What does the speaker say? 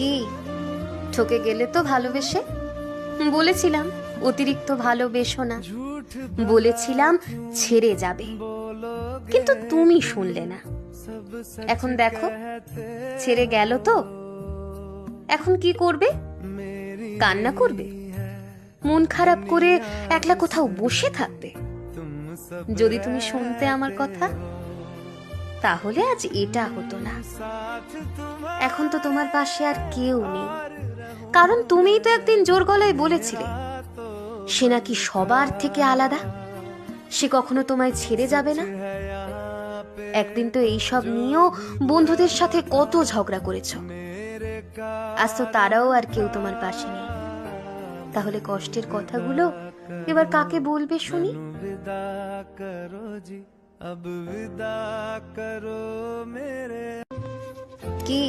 কি ঠকে গেলে তো ভালোবেসে? বলেছিলাম অতিরিক্ত ভালোবেসো না, বলেছিলাম ছেড়ে যাবে, কিন্তু তুমি শুনলে না। এখন দেখো ছেড়ে গেল তো, এখন কি করবে? কান্না করবে? মন খারাপ করে একলা কোথাও বসে থাকবে? যদি তুমি শুনতে আমার কথা, তাহলে আজ এটা হতো না। এখন তো তোমার পাশে আর কেউ নেই, কারণ তুমিই তো একদিন জোর গলায় বলেছিলে সে নাকি সবার থেকে আলাদা, সে কখনো তোমায় ছেড়ে যাবে না। একদিন তো এইসব নিয়েও বন্ধুদের সাথে কত ঝগড়া করেছো। আজ তো তারাও আর কেউ তোমার পাশে নেই। তাহলে কষ্টের কথাগুলো এবার কাকে বলবে শুনি? কি